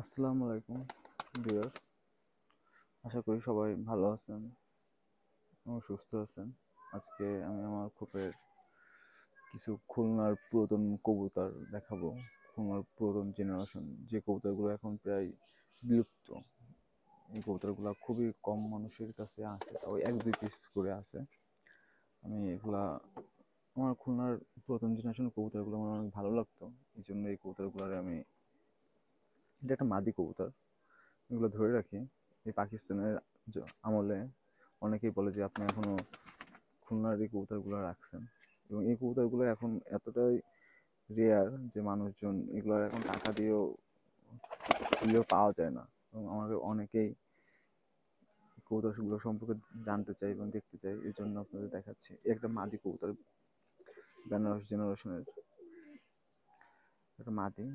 আসসালামু আলাইকুম ভিউয়ার্স, আশা করি সবাই ভালো আছেন এবং সুস্থ আছেন। আজকে আমি আমার খোপের কিছু খুলনার পুরাতন কবুতর দেখাবো। খুলনার পুরাতন জেনারেশন যে কবুতরগুলো এখন প্রায় বিলুপ্ত। এই কবুতরগুলো খুবই কম মানুষের কাছে আছে, তাও এক দুই পিস করে আছে। আমি এগুলা আমার খুলনার পুরাতন জেনারেশন কবুতরগুলো আমার অনেক ভালো লাগতো, এই জন্য এই কবুতরগুলোর আমি, এটা একটা মাদি কবুতর, এগুলো ধরে রাখি। এই পাকিস্তানের আমলে অনেকেই বলে যে আপনি এখনো খুলনার এই কবুতরগুলো রাখছেন, এবং এই কবুতরগুলো এখন এতটাই রেয়ার যে মানুষজন এগুলো এখন টাকা দিয়েও কিনলেও পাওয়া যায় না। এবং আমাকে অনেকেই কবুতরগুলো সম্পর্কে জানতে চাই এবং দেখতে চাই, এই জন্য আপনাদের দেখাচ্ছি। একটা মাদি কবুতর, বেনারস জেনারেশনের একটা মাদি,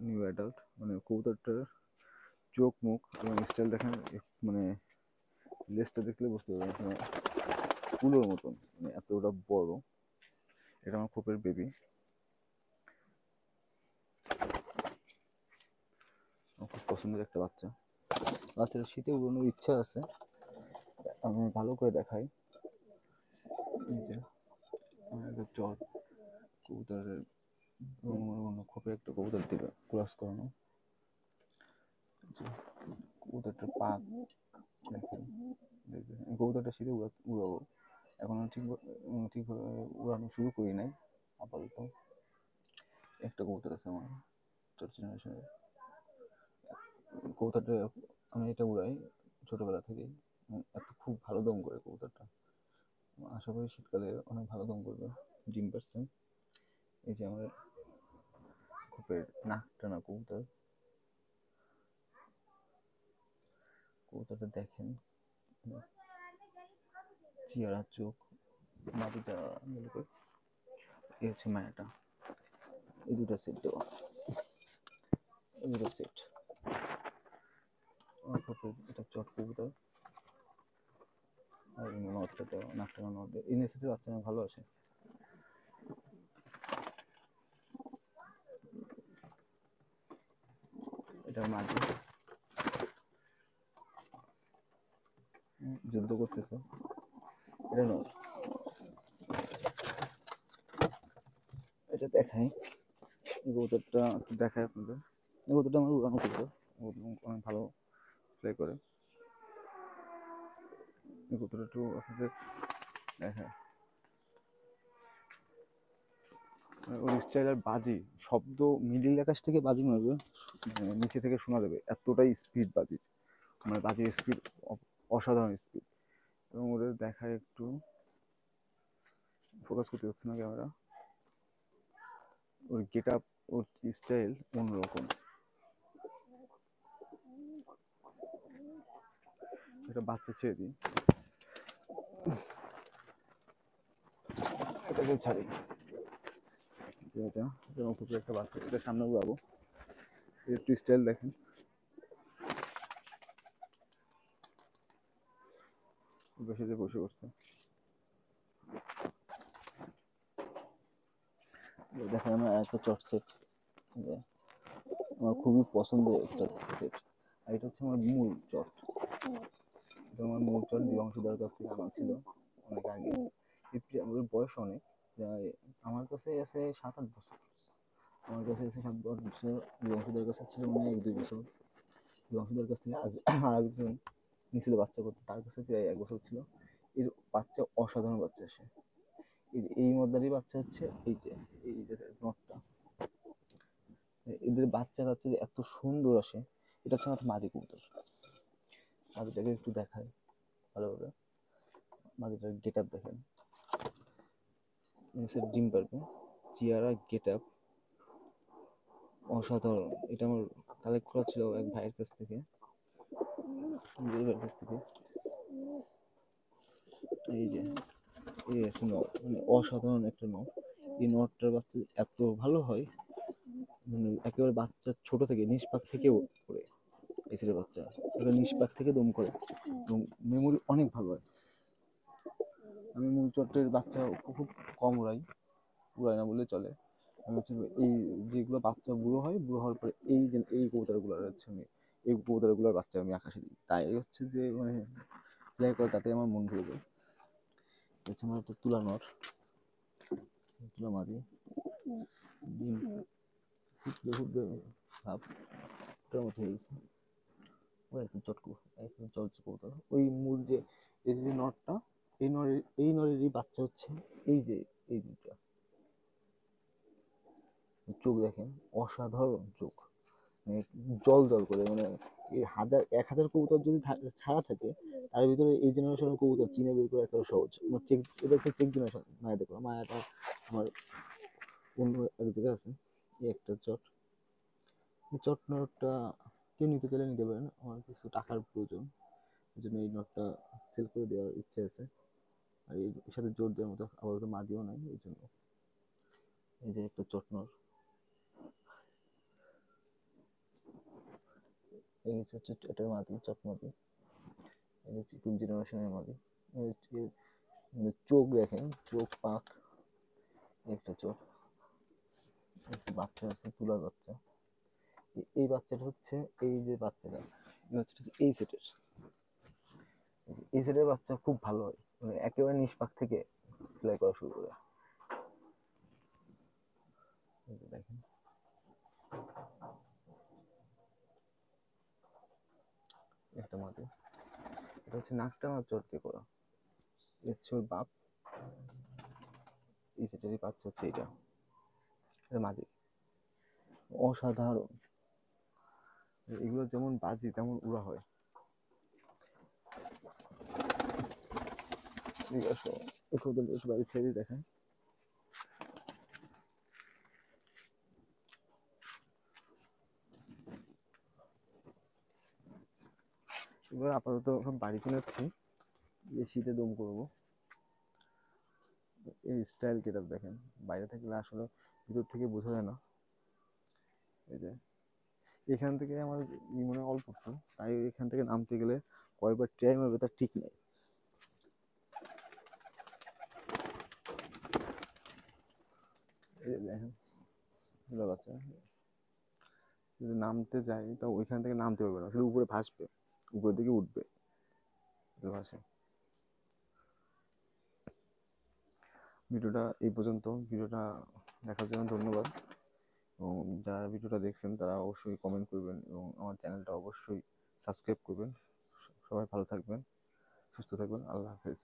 নিউ অ্যাডাল্ট। মানে কবুতরটার চোখ মুখ এবং স্টাইল দেখেন, মানে লেজটা দেখলে বুঝতে পারবেন মানে কুলোর মতন, মানে এতটা বড়। এটা আমার খোপের বেবি, আমার খুব পছন্দের একটা বাচ্চা। বাচ্চাটা শীতে উড়ানোর ইচ্ছা আছে, আমি ভালো করে দেখাই। এই যে একটা চট কবুতরের খোপে একটা কবুতর দিবে ক্রস করানো। কবুতরটার পা দেখেন, কবুতরটা শীতে উড়াবো, এখন ঠিকভাবে উড়ানো শুরু করি নাই আপাতত। একটা কবুতর আছে আমার চট জেনারেশনের কবুতরটা, আমি এটা উড়াই ছোটবেলা থেকেই। এত খুব ভালো দম করে কবুতরটা, আশা করি শীতকালে অনেক ভালো দম করবে, ডিম পারছে। এই যে আমার খোপের নাক টানা কবুতর, কবুতরটা দেখেন, চেয়ারা চোখ, মাটিটা এই হচ্ছে মায়াটা। এই দুটা সেট দেওয়া, এই দুটো সেট আমার খোপের। এটা চট কবুতর, আর নদটা দেওয়া, নাক টানা নদ। এই নেসেটের বাচ্চা ভালো আসে। এটা মাটি যুদ্ধ করতেছে, এটা নয়। এটা দেখাই, এই কবুতরটা দেখায় আপনাদের। এই কবুতরটা আমার উড়ানো কবুতর, অনেক ভালো প্লে করে। এই কবুতরটা একটু আপনাদের দেখায়, ওর স্টাইল আর বাজি, শব্দ মিডিল আকাশ থেকে বাজি মারবে, নিচে থেকে শোনা যাবে, এতটাই স্পিড বাজির, মানে বাজির স্পিড অসাধারণ স্পিড। এবং ওদের দেখায় একটু, ফোকাস করতে হচ্ছে না ক্যামেরা। ওর গেট আপ, ওর স্টাইল অন্যরকম। একটা বাচ্চা ছেড়ে দিই, এটাকে ছাড়ি। যে এটা কুকুর একটা বাচ্চা, এটা সামনে উড়াবো। একটু স্টাইল দেখেন, বসে যে বসে করছে। দেখেন আমার একটা চট সেট, আমার খুবই পছন্দের একটা সেট। আর এটা হচ্ছে আমার মূল চট, এটা আমার মূল চট দিবংশুদার কাছ থেকে আনা ছিল অনেক আগে। আমাদের বয়স অনেক, আমার কাছে আছে 7-8 বছর। আমার কাছে আছে 7-8 বছর, দিবংশুদার কাছে ছিল মনে হয় 1-2 বছর। দিবংশুদার কাছ থেকে আর একজন নিয়েছিল বাচ্চা করতে, তার কাছে প্রায় 1 বছর ছিল। এর বাচ্চা অসাধারণ বাচ্চা আসে। এই মদ্দারি বাচ্চা হচ্ছে এই যে নটটা, এদের বাচ্চা কাচ্চা যে এত সুন্দর আসে। এটা হচ্ছে আমার মাদি কবুতর। মাদিটাকে একটু দেখায় ভালোভাবে, মাদিটার গেট আপ দেখেন, ডিম পারবে, চেয়ারা গেট আপ অসাধারণ। এটা আমার কালেক্ট করা ছিল এক ভাইয়ের কাছ থেকে, এই যে এই আছে নট, মানে অসাধারণ একটা নট। এই নটটার বাচ্চা এত ভালো হয়, মানে একেবারে বাচ্চা ছোট থেকে নিষ্পাক থেকেও করে। এই ছেলের বাচ্চা এবার নিষ্পাক থেকে দম করে এবং মেমোরি অনেক ভালো হয়। আমি মূল চটের বাচ্চা খুব কম উড়াই না বললে চলে। আমি হচ্ছে এই যেগুলো বাচ্চা বুড়ো হয়, বুড়ো হওয়ার পরে এই যে এই কবুতরগুলো হচ্ছে আমি এই কবুতরগুলোর বাচ্চা আমি আকাশে দিই, তাই হচ্ছে যে মানে ফ্লাই করে, তাতে আমার মন ভরে যায়। হচ্ছে আমার একটা তুলা নর, তুলা মাদি, ডিম ফুটবে ফুটবে ভাব ওটার মতো হয়ে গেছে। ওই একদম চটকু, একদম চলছে কবুতর। ওই মূল যে এই যে নরটা, এই নরেরই বাচ্চা হচ্ছে এই যে এই দুইটা। চোখ দেখেন, অসাধারণ চোখ, মানে জল জল করে, মানে এই 1000 কবুতর যদি ছাড়া থাকে, তার ভিতরে এই জেনারেশনের কবুতর চিনে বের করে একটা সহজ। চেক, এটা হচ্ছে চেক জেনারেশন। মায়া দেখো, মায়াটা আমার অন্য এক জায়গায় আছে। এই একটা চট, এই চট নটটা কেউ নিতে চাইলে নিতে পারেন, আমার কিছু টাকার প্রয়োজন, এই জন্য এই নটটা সেল করে দেওয়ার ইচ্ছে আছে। আর এর সাথে জোর দেওয়ার মতো আপাতত মাদিও নাই, এই জন্য। এই যে একটা চটনর, এই হচ্ছে এটার মাদি, চটমাদি। এই যে চিকুন জেনারেশনের মাদি। মানে চোখ দেখেন, চোখ পাক, একটা চোখ, একটা বাচ্চা আছে, তুলার বাচ্চা। এই বাচ্চাটা হচ্ছে, এই যে বাচ্চাটা, এই বাচ্চাটা হচ্ছে এই সেটের। এই সেটের বাচ্চা খুব ভালো হয়, মানে একেবারে নিষ্পাক থেকে ফ্লাই করা শুরু করে। দেখেন, একটা মাদি, এটা হচ্ছে নাকটা আমার চোর দিয়ে করা। হচ্ছে ওর বাপ, এই সেটেরই বাচ্চা হচ্ছে এটা, এটা মাদি। অসাধারণ, এগুলো যেমন বাজি তেমন উড়া হয়। ঠিক আছে, একটু বাইরে ছেড়ে দিয়ে দেখেন। এবার আপাতত সব বাড়িতে নিচ্ছি, শীতে দম করবো। এই স্টাইল কেটা দেখেন, বাইরে থাকলে আসলে ভিতর থেকে বোঝা যায় না। এই যে এখান থেকে আমার মনে হয় অল্প একটু, তাই এখান থেকে নামতে গেলে কয়েকবার ট্রাই মারবে তার ঠিক নেই। এই যে দেখেন, বাচ্চা যদি নামতে যাই তা ওইখান থেকে নামতে পারবে না, শুধু উপরে ভাসবে, উপরের দিকে উঠবে, ভাসে। ভিডিওটা এই পর্যন্ত, ভিডিওটা দেখার জন্য ধন্যবাদ। এবং যারা ভিডিওটা দেখছেন তারা অবশ্যই কমেন্ট করবেন এবং আমার চ্যানেলটা অবশ্যই সাবস্ক্রাইব করবেন। সবাই ভালো থাকবেন, সুস্থ থাকবেন, আল্লাহ হাফেজ।